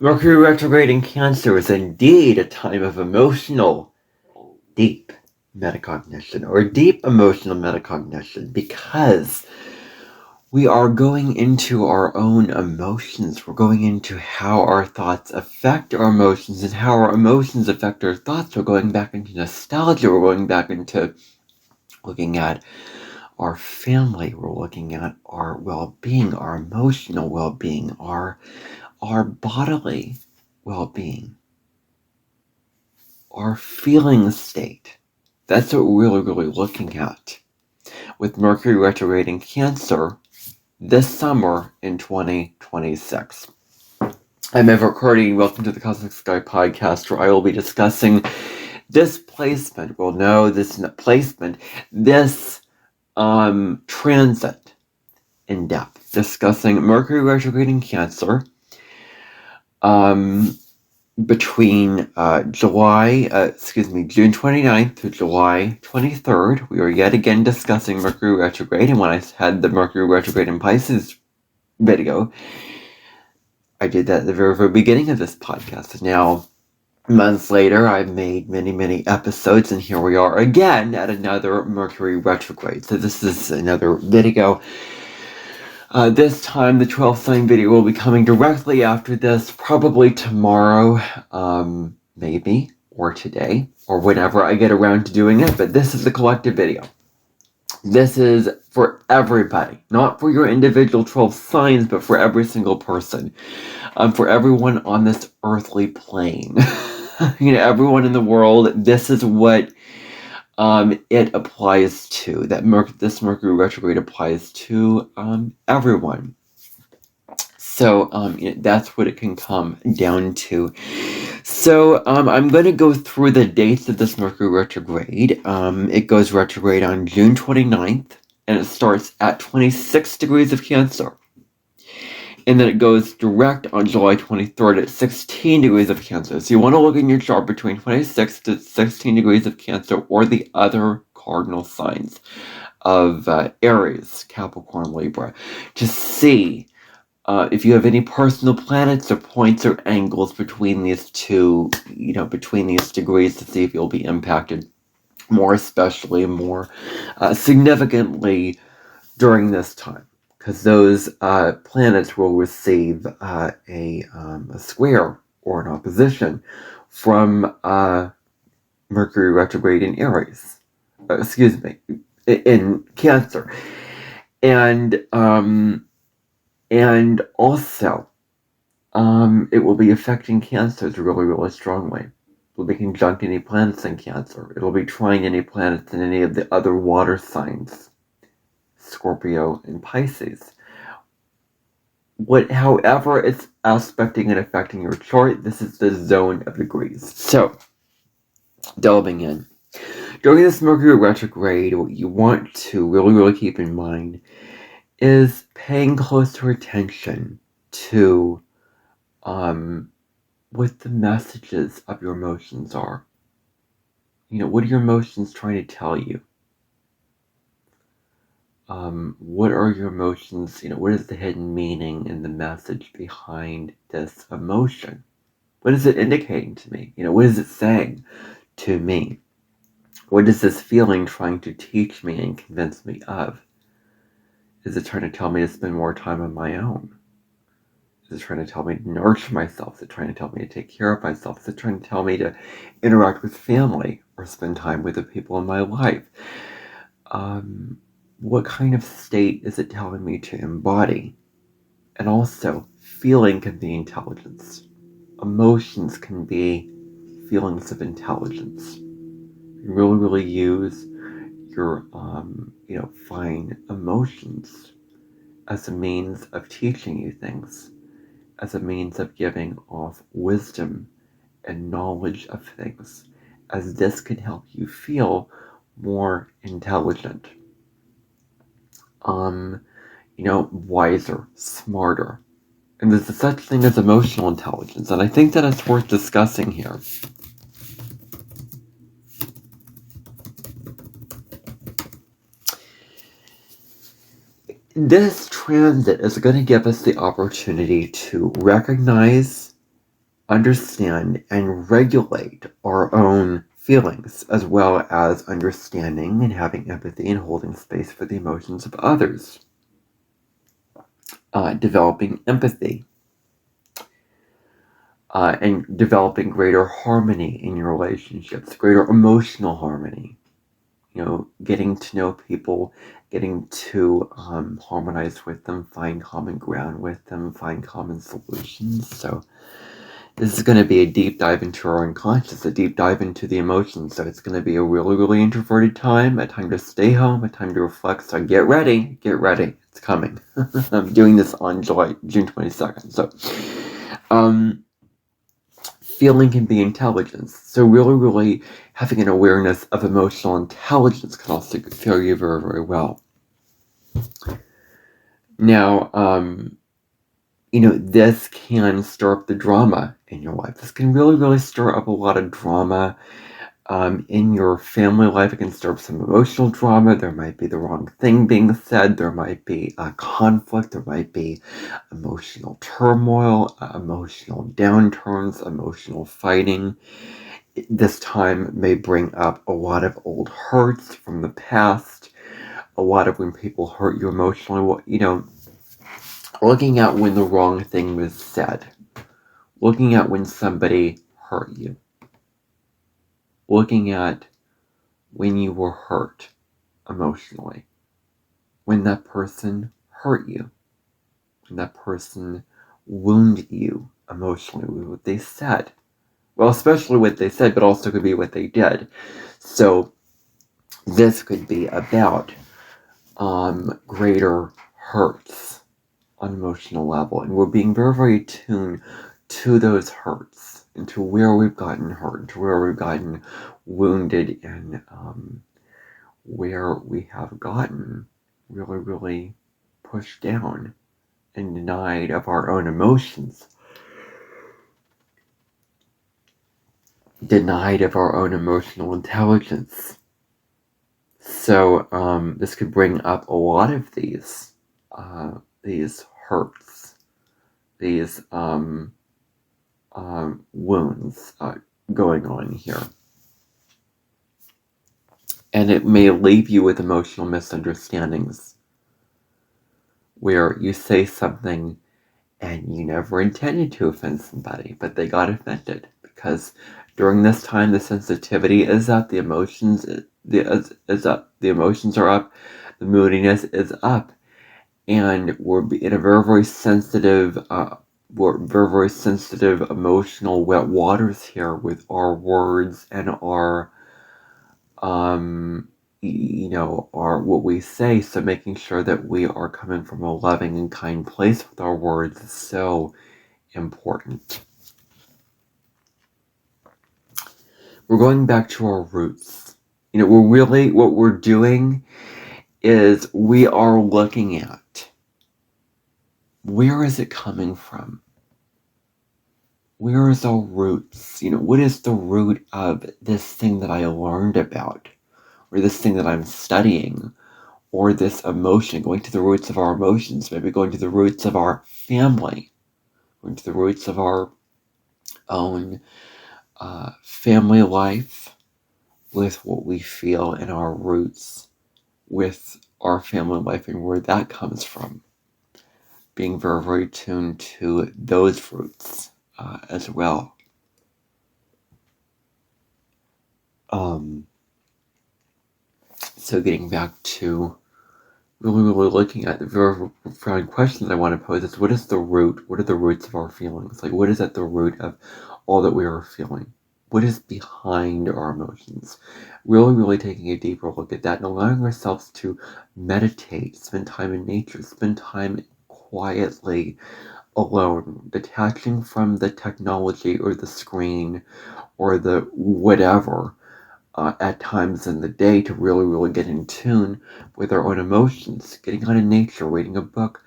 Mercury retrograde in Cancer is indeed a time of emotional, deep metacognition, or deep emotional metacognition, because we are going into our own emotions. We're going into how our thoughts affect our emotions and how our emotions affect our thoughts. We're going back into nostalgia. We're going back into looking at our family. We're looking at our well-being, our emotional well-being, our bodily well-being, our feeling state. That's what we're really looking at with Mercury retrograde in Cancer this summer in 2026. I'm Ever Recording. Welcome to the Cosmic Sky Podcast, where I will be discussing this placement. Well, no, this placement, this transit in depth, discussing Mercury retrograde in Cancer between June 29th to July 23rd. We are yet again discussing Mercury retrograde, and when I had the Mercury retrograde in Pisces video, I did that at the very, very beginning of this podcast. Now, months later, I've made many episodes, and here we are again at another Mercury retrograde. So this is another video. This time, the 12 sign video will be coming directly after this, probably tomorrow, maybe, or today, or whenever I get around to doing it, but this is the collective video. This is for everybody, not for your individual 12 signs, but for every single person, for everyone on this earthly plane. Everyone in the world, this is what it applies to. This Mercury retrograde applies to everyone. So that's what it can come down to. So I'm going to go through the dates of this Mercury retrograde. It goes retrograde on June 29th, and it starts at 26 degrees of Cancer. And then it goes direct on July 23rd at 16 degrees of Cancer. So you want to look in your chart between 26 to 16 degrees of Cancer, or the other cardinal signs of Aries, Capricorn, Libra, to see if you have any personal planets or points or angles between these two, between these degrees, to see if you'll be impacted more especially, more significantly during this time. Because those planets will receive a square or an opposition from Mercury retrograde in Aries. In Cancer. And also, it will be affecting Cancers really strongly. It will be conjunct any planets in Cancer. It will be trying any planets in any of the other water signs, Scorpio and Pisces. However it's aspecting and affecting your chart, this is the zone of degrees. So, delving in. During this Mercury retrograde, what you want to really keep in mind is paying closer attention to what the messages of your emotions are. What are your emotions trying to tell you? What are your emotions? What is the hidden meaning and the message behind this emotion? What is it indicating to me? What is it saying to me? What is this feeling trying to teach me and convince me of? Is it trying to tell me to spend more time on my own? Is it trying to tell me to nourish myself? Is it trying to tell me to take care of myself? Is it trying to tell me to interact with family or spend time with the people in my life? What kind of state is it telling me to embody? And also, feeling can be intelligence. Emotions can be feelings of intelligence. You really use your, fine emotions as a means of teaching you things, as a means of giving off wisdom and knowledge of things, as this can help you feel more intelligent, wiser, smarter. And there's such thing as emotional intelligence, and I think that it's worth discussing here. this transit is going to give us the opportunity to recognize, understand, and regulate our own feelings, as well as understanding and having empathy and holding space for the emotions of others. Developing empathy. And developing greater harmony in your relationships, greater emotional harmony. Getting to know people, getting to harmonize with them, find common ground with them, find common solutions. So this is going to be a deep dive into our unconscious, a deep dive into the emotions. So it's going to be a really, really introverted time, a time to stay home, a time to reflect. So get ready, it's coming. I'm doing this on June 22nd. So, feeling can be intelligence. So really, really having an awareness of emotional intelligence can also serve you very, very well. Now, this can stir up the drama in your life. This can really, really stir up a lot of drama in your family life. It can stir up some emotional drama. There might be the wrong thing being said. There might be a conflict. There might be emotional turmoil, emotional downturns, emotional fighting. This time may bring up a lot of old hurts from the past, a lot of when people hurt you emotionally. Looking at when the wrong thing was said, looking at when somebody hurt you, looking at when you were hurt emotionally, when that person hurt you, when that person wounded you emotionally with what they said. Well, especially what they said, but also could be what they did. So this could be about greater hurts on an emotional level. And we're being very, very attuned to those hurts and to where we've gotten hurt, to where we've gotten wounded, and where we have gotten really, really pushed down and denied of our own emotions. Denied of our own emotional intelligence. So this could bring up a lot of these hurts, these wounds going on here. And it may leave you with emotional misunderstandings where you say something and you never intended to offend somebody, but they got offended because during this time the sensitivity is up, the emotions is up, the emotions are up, the moodiness is up, and we're in a very, very sensitive, emotional wet waters here with our words and our what we say. So making sure that we are coming from a loving and kind place with our words is so important. We're going back to our roots. What we're doing is we are looking at, where is it coming from? Where is our roots? What is the root of this thing that I learned about, or this thing that I'm studying, or this emotion? Going to the roots of our emotions, maybe going to the roots of our family, going to the roots of our own family life, with what we feel in our roots with our family life and where that comes from. Being very, very tuned to those roots as well. So getting back to really, really looking at the very profound question that I want to pose is, what is the root? What are the roots of our feelings? Like, what is at the root of all that we are feeling? What is behind our emotions? Really, really taking a deeper look at that and allowing ourselves to meditate, spend time in nature, spend time quietly alone, detaching from the technology or the screen or the whatever at times in the day, to really, really get in tune with our own emotions, getting out in nature, reading a book,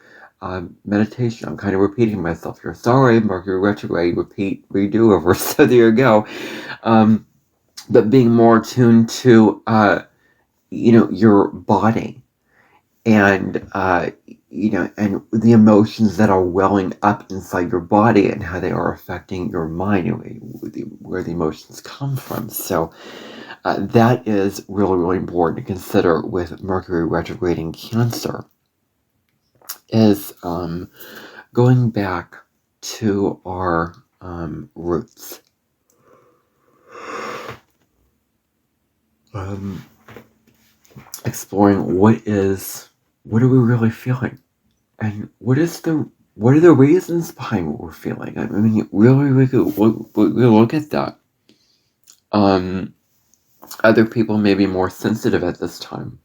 meditation. I'm kind of repeating myself here. Sorry, Mercury Retrograde, repeat, redo over. So there you go. But being more attuned to, your body, and and the emotions that are welling up inside your body and how they are affecting your mind, where the emotions come from. So that is really, really important to consider with Mercury retrograde in Cancer, is going back to our roots. Exploring what are we really feeling, and what are the reasons behind what we're feeling. I mean, really, we look at that. Other people may be more sensitive at this time.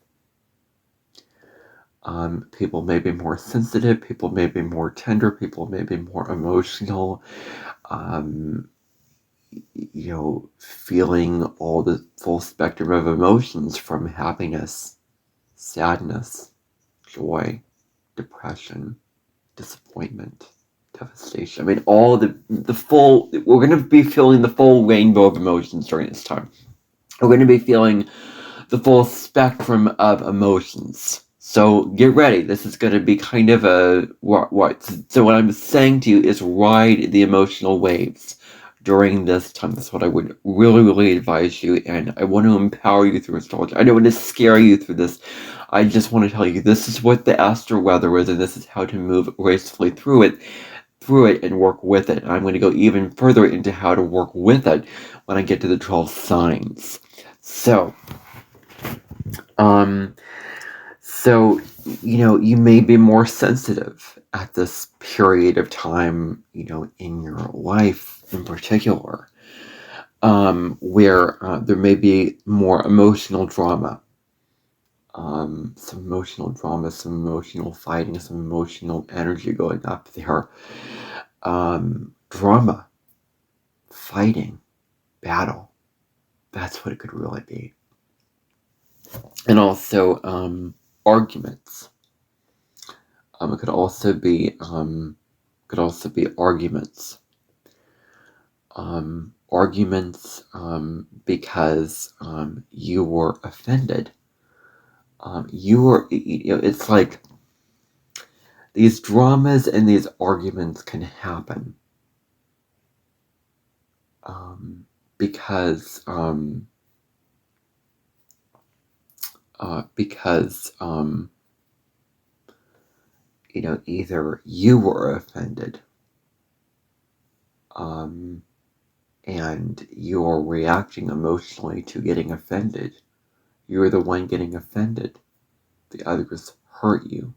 People may be more sensitive. People may be more tender. People may be more emotional. Feeling all the full spectrum of emotions, from happiness, sadness, joy, depression, disappointment, devastation. I mean, all the full, we're going to be feeling the full rainbow of emotions during this time. We're going to be feeling the full spectrum of emotions. So get ready. This is going to be kind of what. So what I'm saying to you is ride the emotional waves during this time. That's what I would really, really advise you. And I want to empower you through astrology. I don't want to scare you through this. I just want to tell you this is what the astral weather is, and this is how to move gracefully through it and work with it. And I'm going to go even further into how to work with it when I get to the 12 signs. So, you may be more sensitive at this period of time, in your life in particular, where there may be more emotional drama, some emotional drama, some emotional fighting, some emotional energy going up there. Drama, fighting, battle. That's what it could really be. And also, arguments. It could also be arguments. Arguments because you were offended. It's like these dramas and these arguments can happen because either you were offended and you're reacting emotionally to getting offended. You're the one getting offended. The others hurt you.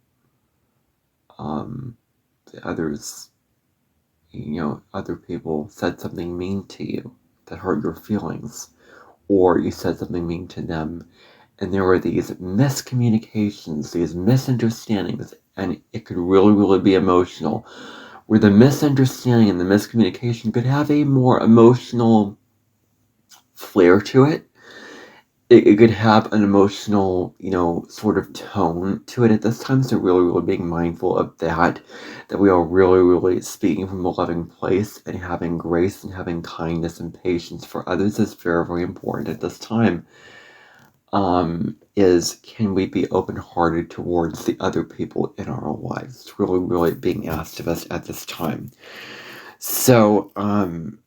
The others, other people said something mean to you that hurt your feelings, or you said something mean to them, and there were these miscommunications, these misunderstandings, and it could really, really be emotional, where the misunderstanding and the miscommunication could have a more emotional flair to it. It could have an emotional, sort of tone to it at this time. So really, really being mindful of that we are really, really speaking from a loving place and having grace and having kindness and patience for others is very, very important at this time. Is can we be open-hearted towards the other people in our lives? It's really, really being asked of us at this time. So, and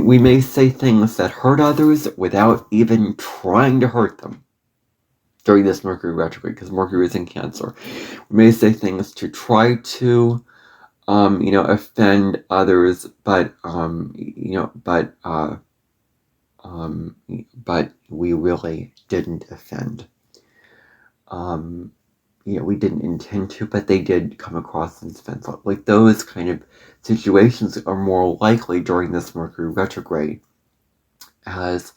we may say things that hurt others without even trying to hurt them during this Mercury retrograde, because Mercury is in Cancer. We may say things to try to, offend others, but we really didn't offend. We didn't intend to, but they did come across as offensive. Like those kind of situations are more likely during this Mercury retrograde, as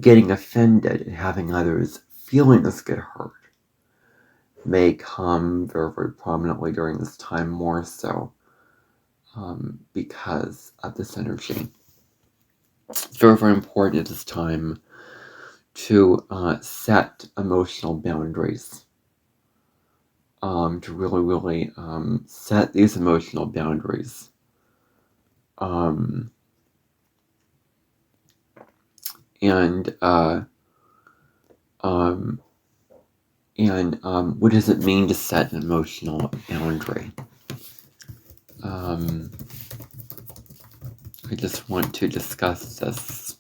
getting offended and having others' feelings get hurt may come very, very prominently during this time, more so because of this energy. It's very, very important at this time to set emotional boundaries. To really, really set these emotional boundaries. And what does it mean to set an emotional boundary? I just want to discuss this.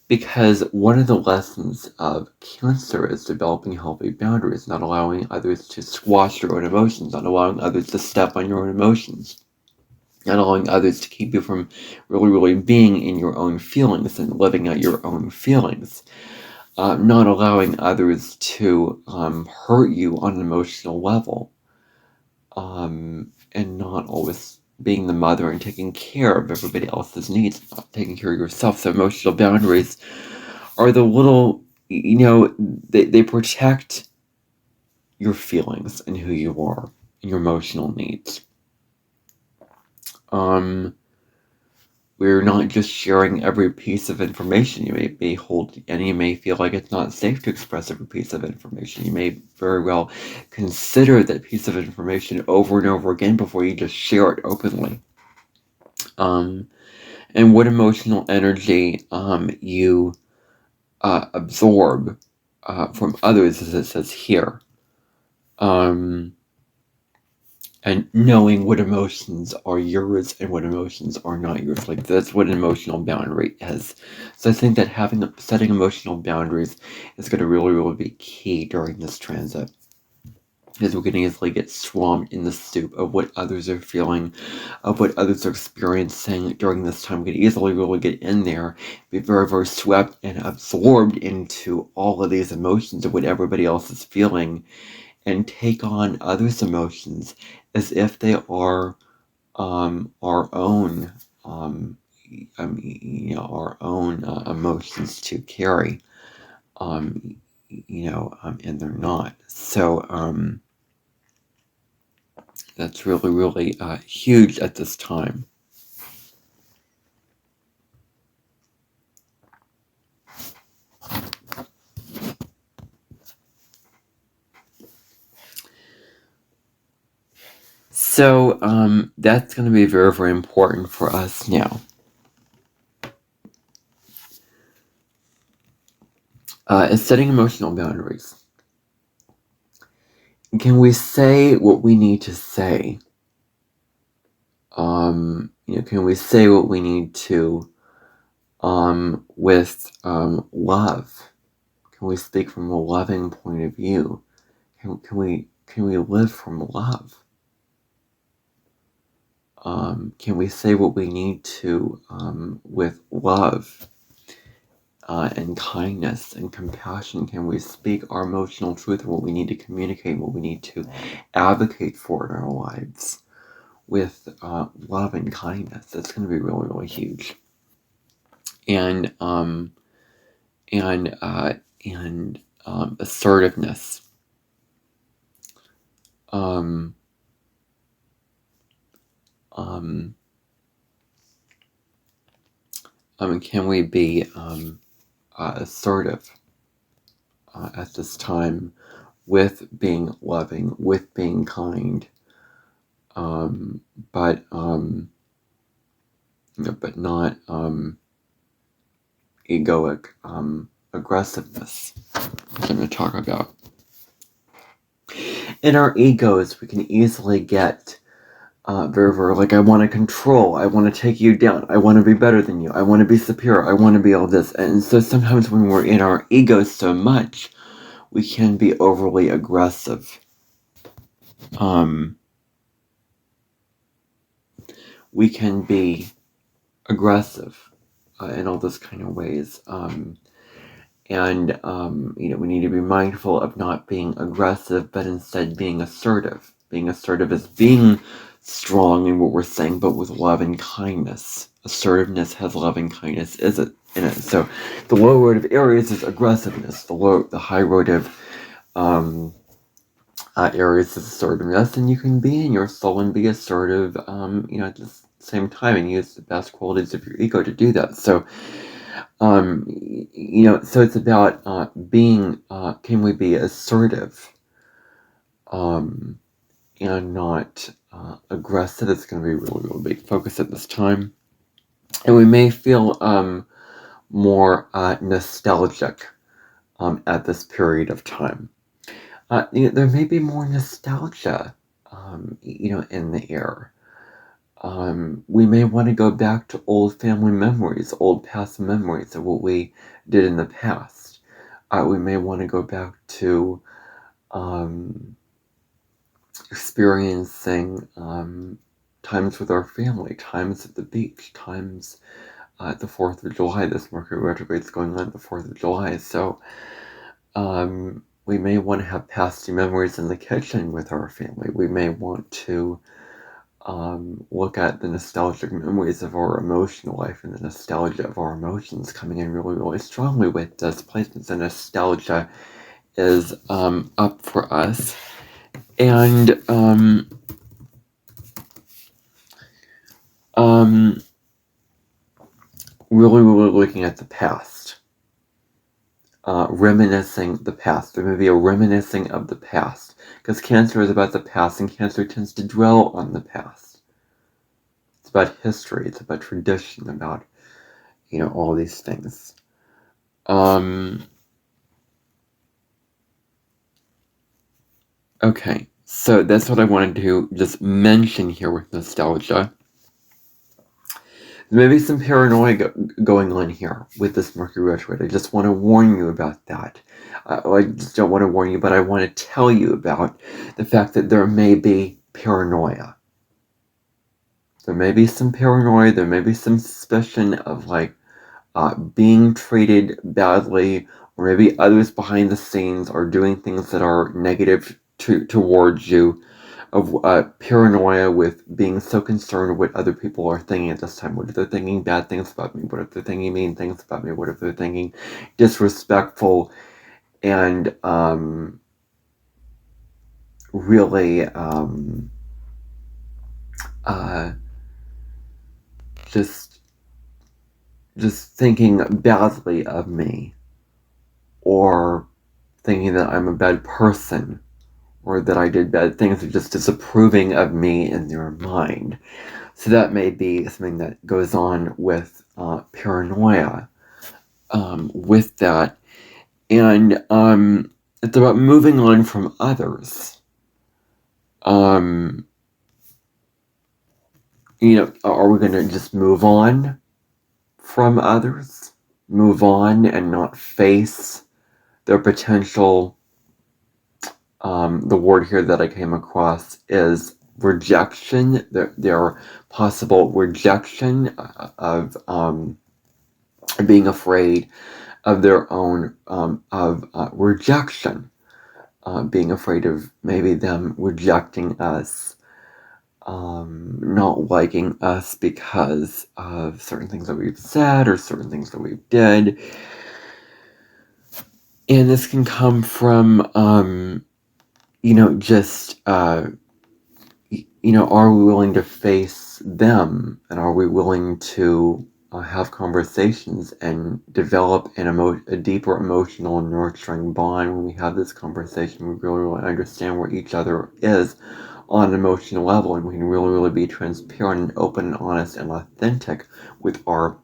Because one of the lessons of Cancer is developing healthy boundaries, not allowing others to squash your own emotions, not allowing others to step on your own emotions, not allowing others to keep you from really being in your own feelings and living out your own feelings. Not allowing others to hurt you on an emotional level, and not always being the mother and taking care of everybody else's needs, not taking care of yourself. So emotional boundaries are the little, they protect your feelings and who you are and your emotional needs. We're not just sharing every piece of information you may hold, and you may feel like it's not safe to express every piece of information. You may very well consider that piece of information over and over again before you just share it openly. And what emotional energy you absorb from others, as it says here. And knowing what emotions are yours and what emotions are not yours. Like, that's what an emotional boundary is. So I think that setting emotional boundaries is going to really be key during this transit. Because we're going to easily get swamped in the soup of what others are feeling, of what others are experiencing during this time. We can easily really get in there, be very swept and absorbed into all of these emotions of what everybody else is feeling, and take on others' emotions as if they are our own, our own emotions to carry, and they're not. So that's really huge at this time. So that's going to be very important for us now. Is setting emotional boundaries. Can we say what we need to say? Can we say what we need to with love? Can we speak from a loving point of view? Can we live from love? Can we say what we need to with love and kindness and compassion? Can we speak our emotional truth and what we need to communicate, what we need to advocate for in our lives with love and kindness? That's going to be really huge. And assertiveness. Can we be assertive at this time with being loving, with being kind, but not egoic aggressiveness, which I'm going to talk about. In our egos, we can easily get very like, I want to control, I want to take you down, I want to be better than you, I want to be superior, I want to be all this. And so sometimes when we're in our egos so much, we can be overly aggressive. We can be aggressive in all those kind of ways. And we need to be mindful of not being aggressive, but instead being assertive. Being assertive is being strong in what we're saying, but with love and kindness. Assertiveness has love and kindness in it. So the low road of Aries is aggressiveness. The high road of Aries is assertiveness, and you can be in your soul and be assertive, at the same time, and use the best qualities of your ego to do that. So, so it's about being. Can we be assertive, and not aggressive? It's going to be really big focus at this time. And we may feel more nostalgic at this period of time. There may be more nostalgia, in the air. We may want to go back to old family memories, old past memories of what we did in the past. We may want to go back to experiencing times with our family, times at the beach, times at the 4th of July. This Mercury retrograde is going on at the 4th of July. So we may want to have past memories in the kitchen with our family. We may want to look at the nostalgic memories of our emotional life and the nostalgia of our emotions coming in really, really strongly with this placement. The nostalgia is up for us. And really, really looking at the past. Reminiscing the past. There may be a reminiscing of the past. Because Cancer is about the past, and Cancer tends to dwell on the past. It's about history, it's about tradition, about, all these things. Okay, so that's what I wanted to just mention here with nostalgia. There may be some paranoia going on here with this Mercury retrograde. I just want to warn you about that. I just don't want to warn you, but I want to tell you about the fact that there may be paranoia. There may be some paranoia. There may be some suspicion of being treated badly, or maybe others behind the scenes are doing things that are negative towards you. Of paranoia with being so concerned what other people are thinking at this time. What if they're thinking bad things about me? What if they're thinking mean things about me? What if they're thinking disrespectful and really just thinking badly of me, or thinking that I'm a bad person, or that I did bad things, or just disapproving of me in their mind. So that may be something that goes on with paranoia with that. And it's about moving on from others. Are we going to just move on from others? Move on and not face their potential. The word here that I came across is rejection. Their possible rejection of being afraid of their own rejection, being afraid of maybe them rejecting us, not liking us because of certain things that we've said or certain things that we did. And this can come from are we willing to face them, and are we willing to have conversations and develop a deeper emotional and nurturing bond? When we have this conversation, we really understand where each other is on an emotional level, and we can really be transparent and open and honest and authentic with our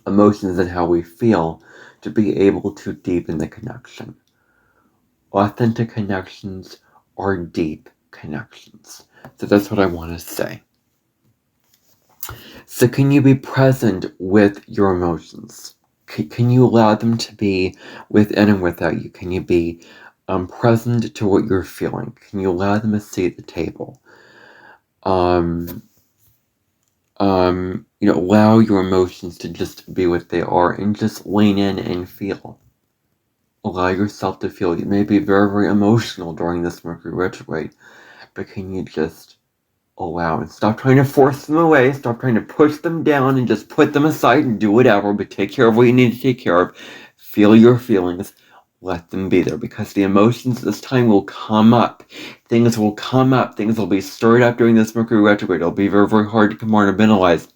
emotions and how we feel, to be able to deepen the connection. Authentic connections are deep connections. So that's what I want to say. So can you be present with your emotions? Can you allow them to be within and without you? Can you be present to what you're feeling? Can you allow them a seat at the table? Allow your emotions to just be what they are and just lean in and feel. Allow yourself to feel. You may be very, very emotional during this Mercury retrograde, but can you just allow and stop trying to force them away, stop trying to push them down and just put them aside and do whatever, but take care of what you need to take care of. Feel your feelings. Let them be there, because the emotions this time will come up. Things will come up. Things will be stirred up during this Mercury retrograde. It'll be very, very hard to compartmentalize.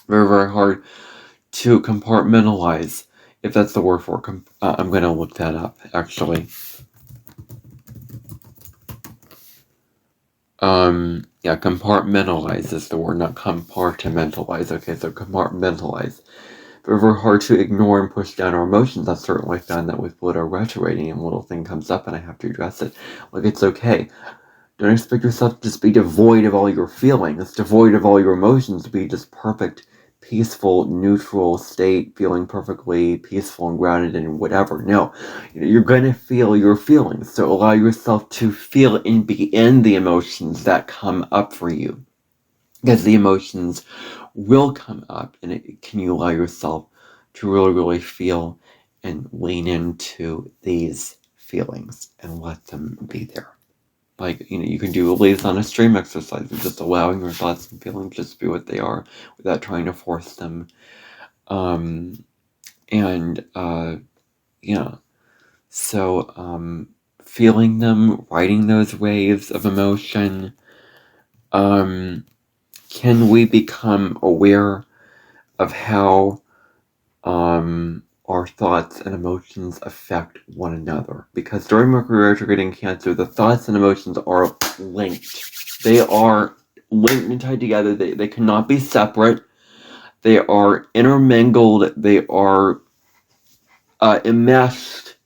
Very, very hard to compartmentalize, if that's the word for it. I'm going to look that up, actually. Yeah, compartmentalize is the word, not compartmentalize. Okay, so compartmentalize. But very hard to ignore and push down our emotions. I've certainly found that with Pluto retrograding, and a little thing comes up and I have to address it. Like, it's okay. Don't expect yourself to just be devoid of all your feelings, devoid of all your emotions, to be just perfect, peaceful, neutral state, feeling perfectly peaceful and grounded and whatever. No, you're going to feel your feelings. So allow yourself to feel and be in the emotions that come up for you. Because the emotions will come up, and can you allow yourself to really, really feel and lean into these feelings and let them be there. Like, you can do a on a stream exercise of just allowing your thoughts and feelings just to be what they are without trying to force them. Yeah. So, feeling them, riding those waves of emotion. Can we become aware of how our thoughts and emotions affect one another? Because during Mercury retrograde in Cancer, the thoughts and emotions are linked. They are linked and tied together. They cannot be separate. They are intermingled. They are enmeshed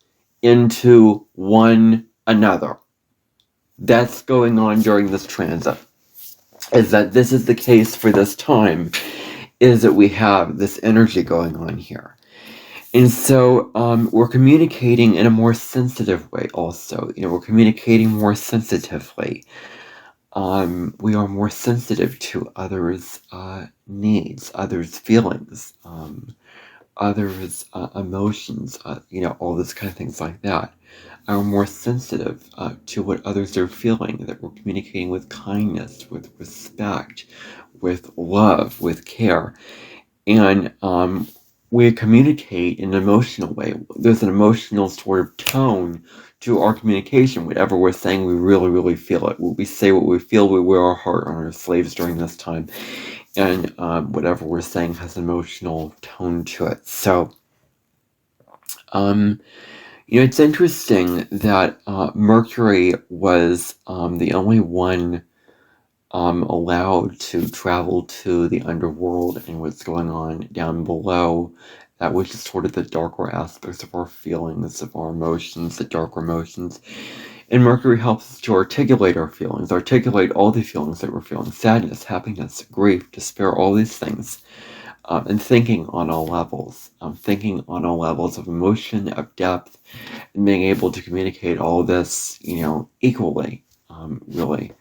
into one another. That's going on during this transit. Is that this is the case for this time, is that we have this energy going on here. And so we're communicating in a more sensitive way also. We're communicating more sensitively. We are more sensitive to others' needs, others' feelings, others' emotions, all this kind of things like that. Are more sensitive to what others are feeling, that we're communicating with kindness, with respect, with love, with care. And we communicate in an emotional way. There's an emotional sort of tone to our communication. Whatever we're saying, we really, really feel it. We say what we feel, we wear our heart on our sleeves during this time. And whatever we're saying has an emotional tone to it. So, it's interesting that Mercury was the only one allowed to travel to the underworld and what's going on down below. That was just sort of the darker aspects of our feelings, of our emotions, the darker emotions. And Mercury helps us to articulate our feelings, articulate all the feelings that we're feeling: sadness, happiness, grief, despair, all these things. And thinking on all levels, thinking on all levels of emotion, of depth, and being able to communicate all this, equally, really,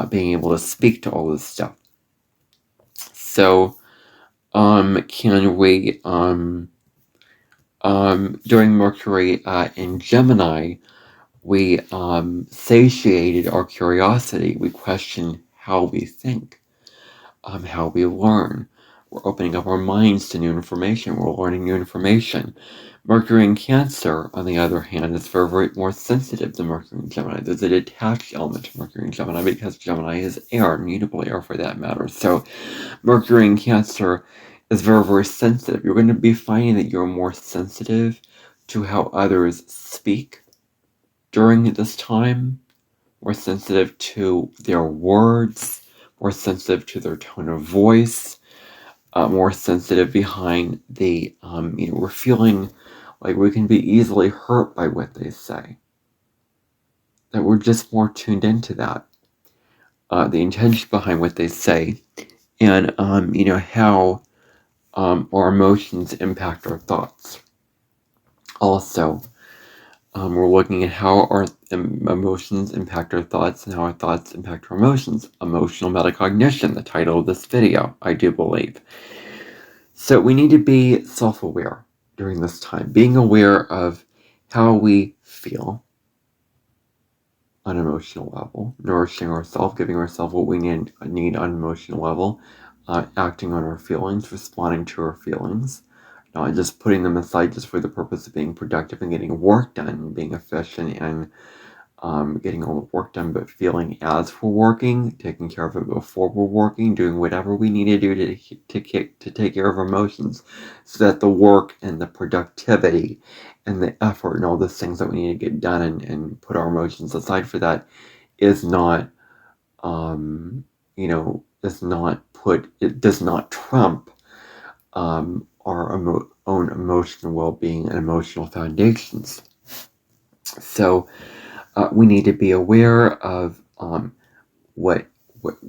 being able to speak to all this stuff. So, can we, during Mercury in Gemini, we satiated our curiosity. We question how we think, how we learn. We're opening up our minds to new information. We're learning new information. Mercury in Cancer, on the other hand, is very, very more sensitive than Mercury in Gemini. There's a detached element to Mercury in Gemini because Gemini is air, mutable air for that matter. So Mercury in Cancer is very, very sensitive. You're going to be finding that you're more sensitive to how others speak during this time, more sensitive to their words, more sensitive to their tone of voice, more sensitive behind the, we're feeling like we can be easily hurt by what they say. That we're just more tuned into that. The intention behind what they say, and, how our emotions impact our thoughts. Also, we're looking at how our emotions impact our thoughts and how our thoughts impact our emotions. Emotional metacognition, the title of this video, I do believe. So we need to be self-aware during this time, being aware of how we feel on an emotional level, nourishing ourselves, giving ourselves what we need on an emotional level, acting on our feelings, responding to our feelings, not just putting them aside just for the purpose of being productive and getting work done, being efficient and getting all the work done, but feeling as we're working, taking care of it before we're working, doing whatever we need to do to take care of our emotions, so that the work and the productivity and the effort and all those things that we need to get done and put our emotions aside for that is not does not trump our own emotional well-being and emotional foundations. So we need to be aware of what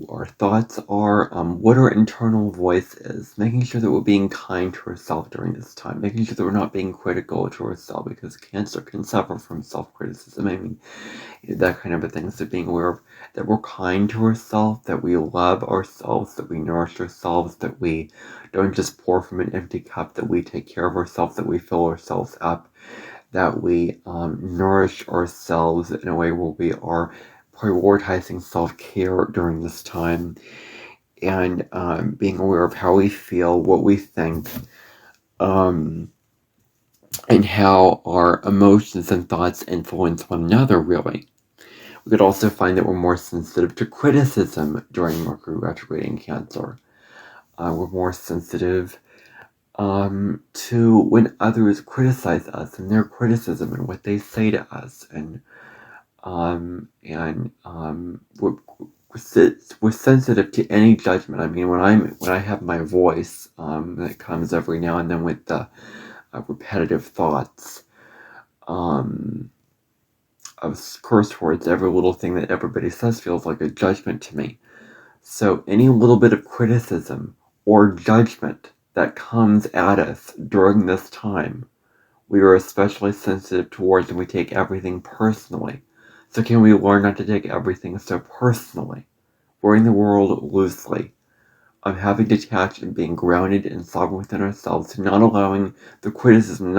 our thoughts are, what our internal voice is, making sure that we're being kind to ourselves during this time, making sure that we're not being critical to ourselves, because Cancer can suffer from self-criticism. I mean, that kind of a thing. So being aware of that we're kind to ourselves, that we love ourselves, that we nourish ourselves, that we don't just pour from an empty cup, that we take care of ourselves, that we fill ourselves up, that we nourish ourselves in a way where we are prioritizing self-care during this time, and being aware of how we feel, what we think, and how our emotions and thoughts influence one another, really. We could also find that we're more sensitive to criticism during Mercury retrograde in Cancer. We're more sensitive to when others criticize us and their criticism and what they say to us, and we're sensitive to any judgment. I mean, when I have my voice that comes every now and then with the repetitive thoughts of curse words, every little thing that everybody says feels like a judgment to me. So any little bit of criticism or judgment that comes at us during this time, we are especially sensitive towards, and we take everything personally. So can we learn not to take everything so personally? We're in the world loosely. Having detached and being grounded and sovereign within ourselves, not allowing the criticism,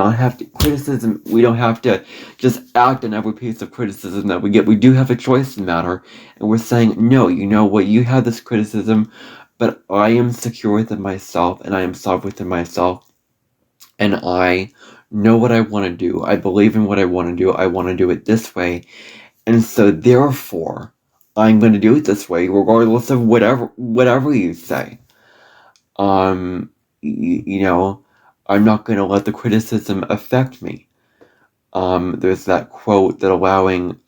we don't have to just act on every piece of criticism that we get. We do have a choice in the matter, and we're saying, no, you know what, you have this criticism, but I am secure within myself, and I am sovereign within myself, and I know what I want to do. I believe in what I want to do. I want to do it this way, and so therefore, I'm going to do it this way, regardless of whatever you say. I'm not going to let the criticism affect me. There's that quote that allowing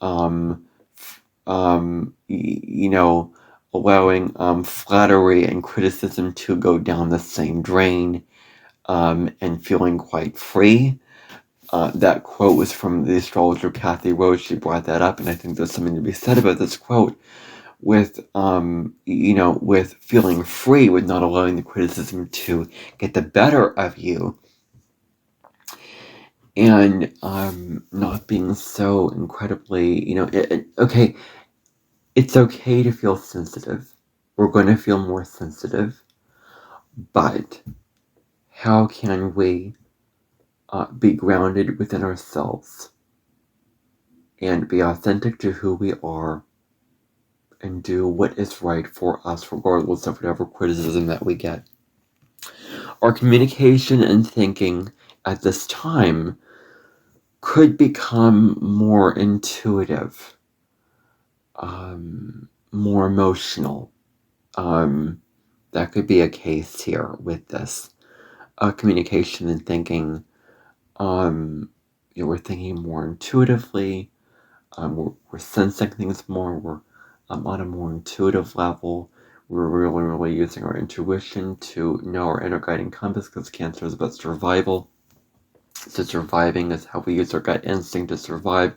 flattery and criticism to go down the same drain, and feeling quite free. That quote was from the astrologer Kathy Rose. She brought that up, and I think there's something to be said about this quote, with feeling free, with not allowing the criticism to get the better of you, and not being so incredibly, okay, it's okay to feel sensitive. We're going to feel more sensitive, but how can we be grounded within ourselves and be authentic to who we are and do what is right for us, regardless of whatever criticism that we get? Our communication and thinking at this time could become more intuitive, more emotional. That could be a case here with this communication and thinking. We're thinking more intuitively. We're sensing things more. We're on a more intuitive level. We're really using our intuition to know our inner guiding compass, because Cancer is about survival. So surviving is how we use our gut instinct to survive,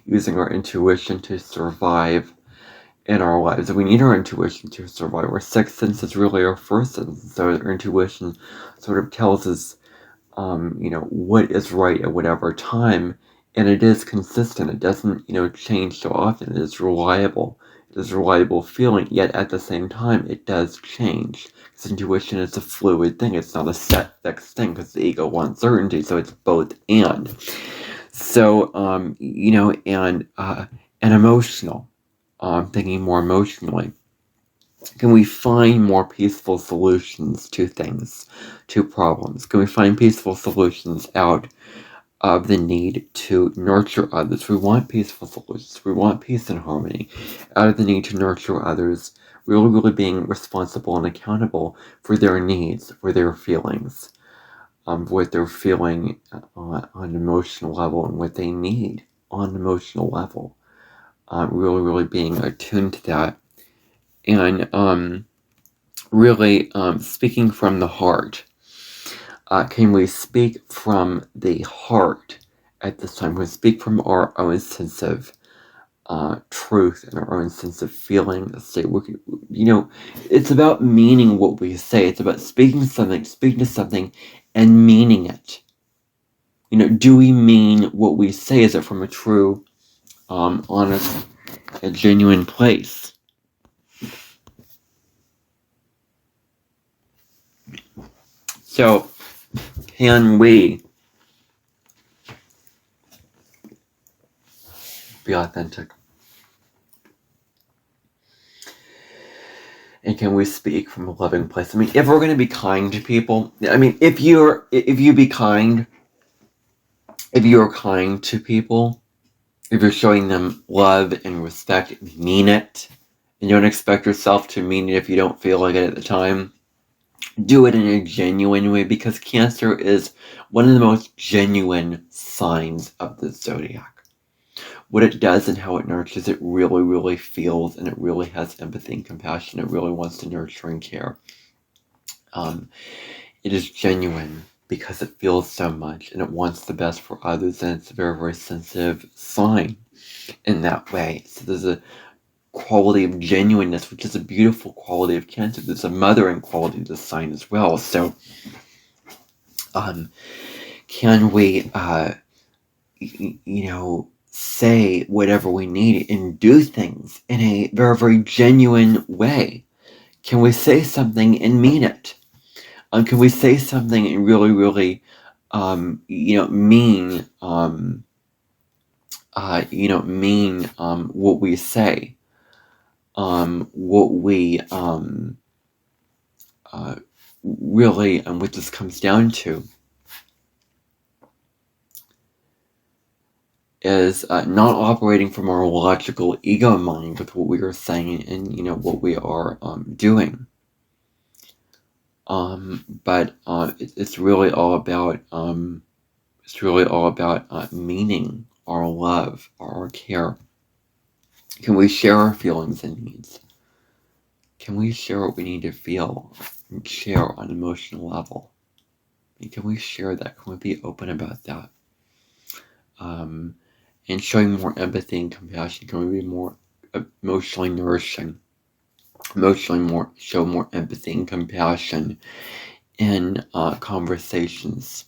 using our intuition to survive in our lives. We need our intuition to survive. Our sixth sense is really our first sense. So our intuition sort of tells us, what is right at whatever time, and it is consistent. It doesn't, change so often. It is reliable. It is a reliable feeling, yet at the same time, it does change. Because intuition is a fluid thing. It's not a set, fixed thing, because the ego wants certainty, so it's both and. So, and emotional. Thinking more emotionally. Can we find more peaceful solutions to things, to problems? Can we find peaceful solutions out of the need to nurture others? We want peaceful solutions. We want peace and harmony. Out of the need to nurture others, really being responsible and accountable for their needs, for their feelings, what they're feeling on an emotional level, and what they need on an emotional level. Really being attuned to that, And really speaking from the heart. Can we speak from the heart at this time? Can we speak from our own sense of truth and our own sense of feeling? Say, it's about meaning what we say. It's about speaking to something and meaning it. Do we mean what we say? Is it from a true, honest, a genuine place? So, can we be authentic? And can we speak from a loving place? I mean, if we're going to be kind to people, I mean, if you're kind to people, if you're showing them love and respect, mean it, and don't expect yourself to mean it if you don't feel like it at the time, do it in a genuine way, because Cancer is one of the most genuine signs of the zodiac. What it does and how it nurtures, it really, really feels, and it really has empathy and compassion. It really wants to nurture and care. It is genuine because it feels so much and it wants the best for others, and it's a very, very sensitive sign in that way. So there's a quality of genuineness, which is a beautiful quality of Cancer. There's a mothering quality to the sign as well. So can we say whatever we need and do things in a very, very genuine way? Can we say something and mean it? Can we say something and really, really, mean what we say? What we really, what this comes down to is not operating from our logical ego mind with what we are saying and what we are doing. But it's really all about meaning our love, our care. Can we share our feelings and needs? Can we share what we need to feel and share on an emotional level? And can we share that? Can we be open about that? And showing more empathy and compassion. Can we be more emotionally nourishing? Show more empathy and compassion in conversations.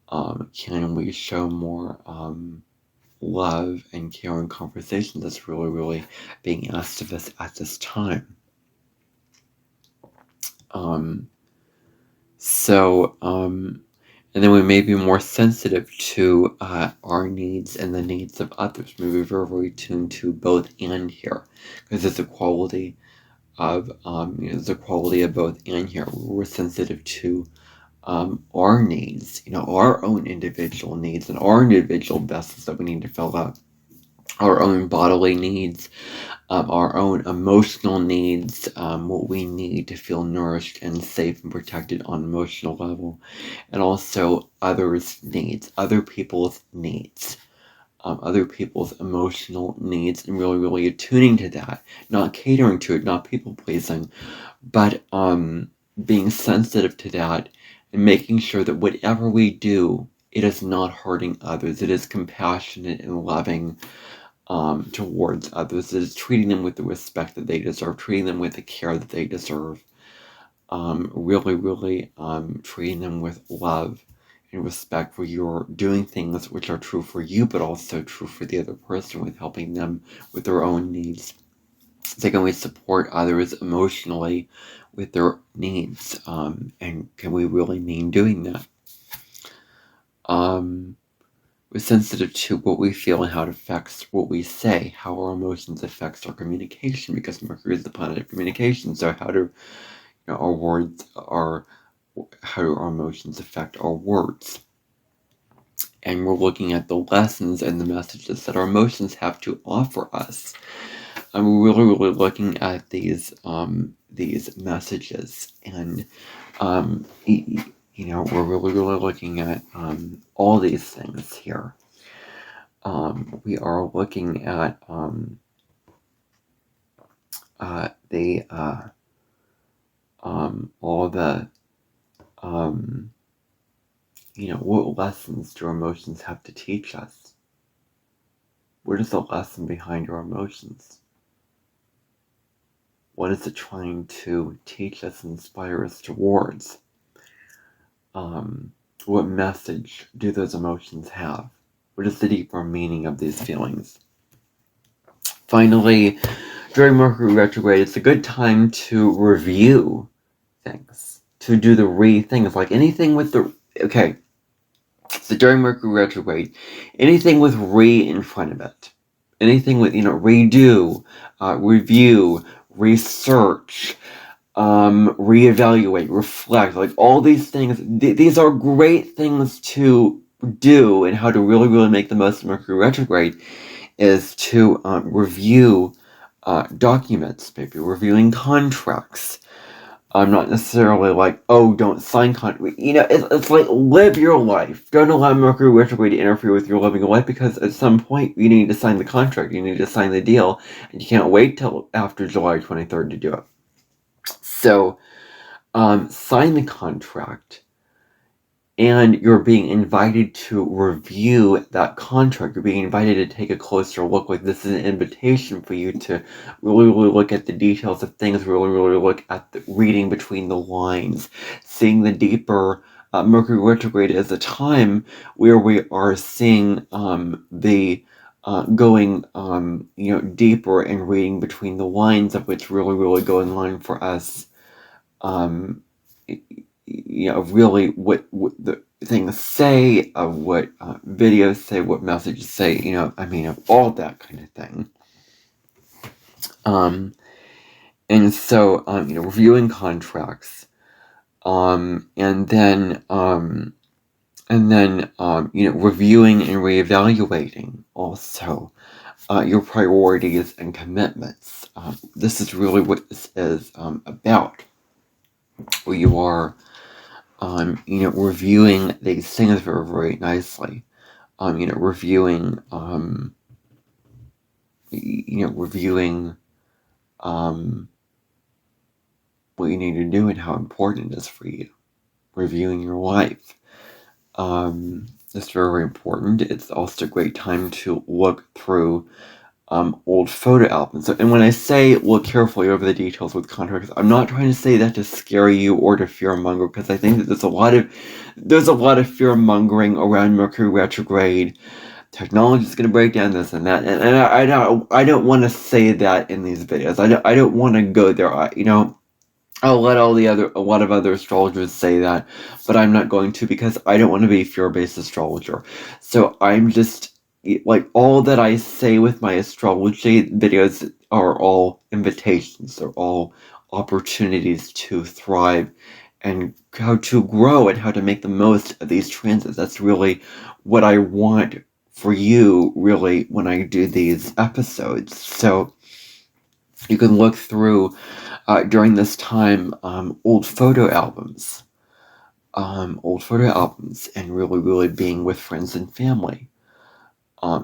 Can we show more love and care in conversations? That's really, really being asked of us at this time. And then we may be more sensitive to our needs and the needs of others. Maybe we're very tuned to both and here, because there's a quality of both and here. We're sensitive to our needs, our own individual needs and our individual vessels that we need to fill up, our own bodily needs, our own emotional needs, what we need to feel nourished and safe and protected on an emotional level, and also others' needs, other people's needs, other people's emotional needs, and really, really attuning to that, not catering to it, not people pleasing, but being sensitive to that and making sure that whatever we do, it is not hurting others. It is compassionate and loving towards others. It is treating them with the respect that they deserve, treating them with the care that they deserve, really, really treating them with love and respect, where you're doing things which are true for you, but also true for the other person, with helping them with their own needs. So can we support others emotionally with their needs? And can we really mean doing that? We're sensitive to what we feel and how it affects what we say, how our emotions affects our communication, because Mercury is the planet of communication. So how do our words how do our emotions affect our words? And we're looking at the lessons and the messages that our emotions have to offer us. And we're really, really looking at these messages, and we're really, really looking at all these things here. We are looking at all the, what lessons do our emotions have to teach us? What is the lesson behind your emotions? What is it trying to teach us and inspire us towards? What message do those emotions have? What is the deeper meaning of these feelings? Finally, during Mercury retrograde, it's a good time to review things, to do the things, like anything with the, okay, so during Mercury retrograde, anything with in front of it, anything with, redo, review, research, reevaluate, reflect, like all these things, these are great things to do, and how to really, really make the most of Mercury retrograde is to review documents, maybe reviewing contracts. I'm not necessarily like, oh, don't sign contract. It's like, live your life. Don't allow Mercury retrograde to interfere with your living life, because at some point you need to sign the contract. You need to sign the deal, and you can't wait till after July 23rd to do it. So, sign the contract, and you're being invited to review that contract. You're being invited to take a closer look. Like, this is an invitation for you to really, really look at the details of things, really, really look at the reading between the lines, seeing the deeper. Mercury retrograde is a time where we are seeing the going deeper and reading between the lines of what's really, really going on for us. Really what the things say, of what videos say, what messages say, of all that kind of thing. And so, reviewing contracts, and then reviewing and reevaluating also your priorities and commitments. This is really what this is about. Where you are reviewing these things very, very nicely. Reviewing what you need to do and how important it is for you. Reviewing your life. It's very, very important. It's also a great time to look through old photo albums. And when I say look carefully over the details with contracts, I'm not trying to say that to scare you or to fearmonger, because I think that there's a lot of fearmongering around Mercury retrograde. Technology is going to break down this and that, and I don't want to say that in these videos. I don't want to go there. I'll let a lot of other astrologers say that, but I'm not going to, because I don't want to be a fear-based astrologer. So I'm just, like, all that I say with my astrology videos are all invitations. They're all opportunities to thrive and how to grow and how to make the most of these transits. That's really what I want for you, really, when I do these episodes. So you can look through during this time old photo albums, and really, really being with friends and family,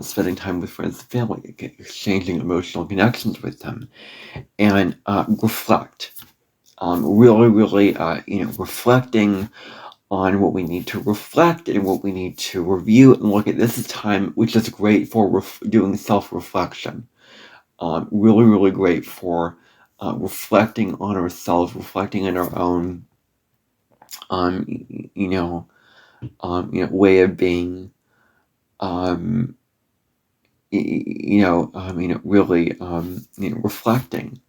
spending time with friends and family, exchanging emotional connections with them, and reflect. Really, really, reflecting on what we need to reflect and what we need to review and look at. This is time which is great for doing self-reflection. Really, really great for reflecting on ourselves, reflecting on our own, way of being, really, reflecting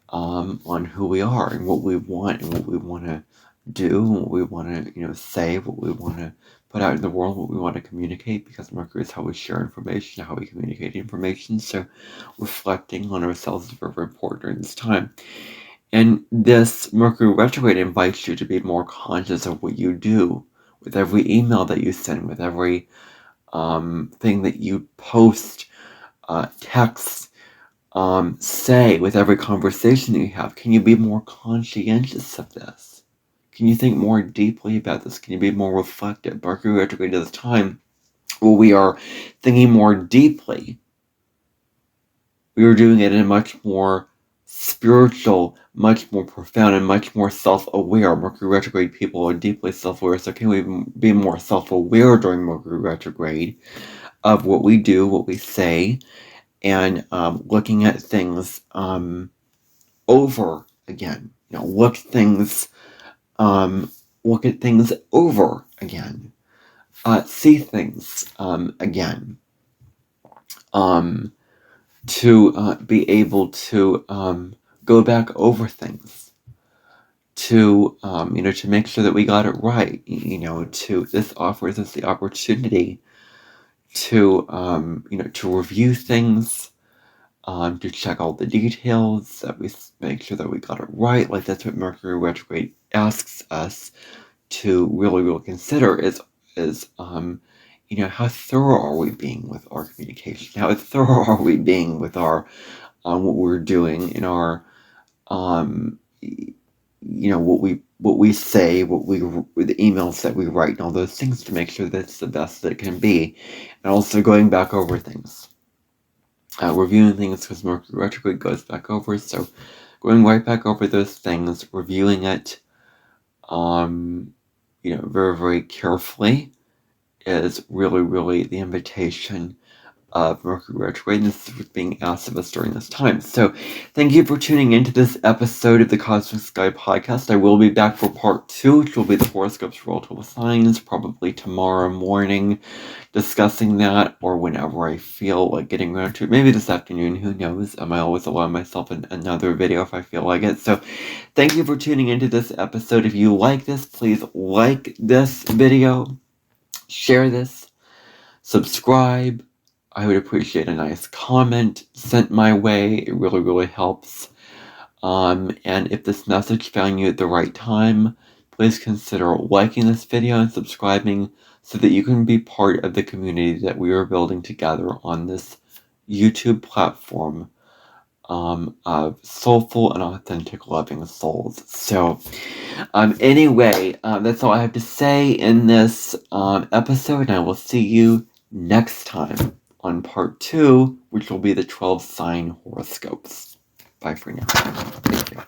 on who we are and what we want and what we want to do, and what we want to, say, what we want to put out in the world, what we want to communicate, because Mercury is how we share information, how we communicate information. So reflecting on ourselves is very, very important during this time. And this Mercury retrograde invites you to be more conscious of what you do with every email that you send, with every thing that you post, text, say, with every conversation that you have. Can you be more conscientious of this? Can you think more deeply about this? Can you be more reflective? Mercury retrograde is a time where we are thinking more deeply. We are doing it in a much more spiritual, much more profound, and much more self-aware. Mercury retrograde people are deeply self-aware, so can we be more self-aware during Mercury retrograde of what we do, what we say, and looking at things over again. Look at things over again. See things again. To be able to go back over things, to to make sure that we got it right. This offers us the opportunity to to review things, to check all the details, that we make sure that we got it right. Like, that's what Mercury retrograde asks us to really consider is how thorough are we being with our communication? How thorough are we being with our what we're doing in our what we say, the emails that we write, and all those things, to make sure that it's the best that it can be, and also going back over things, reviewing things, because Mercury retrograde goes back over. So going right back over those things, reviewing it, very carefully, is really the invitation of Mercury retrograde, and this is what's being asked of us during this time. So thank you for tuning into this episode of the Cosmic Sky Podcast. I will be back for part 2, which will be the horoscopes for all 12 signs, probably tomorrow morning, discussing that, or whenever I feel like getting around to it. Maybe this afternoon, who knows? I always allow myself another video if I feel like it. So thank you for tuning into this episode. If you like this, please like this video, share this, subscribe. I would appreciate a nice comment sent my way. It really helps. And if this message found you at the right time, please consider liking this video and subscribing so that you can be part of the community that we are building together on this YouTube platform of soulful and authentic loving souls. So anyway, that's all I have to say in this episode, and I will see you next time on part 2, which will be the 12 sign horoscopes. Bye for now. Take care.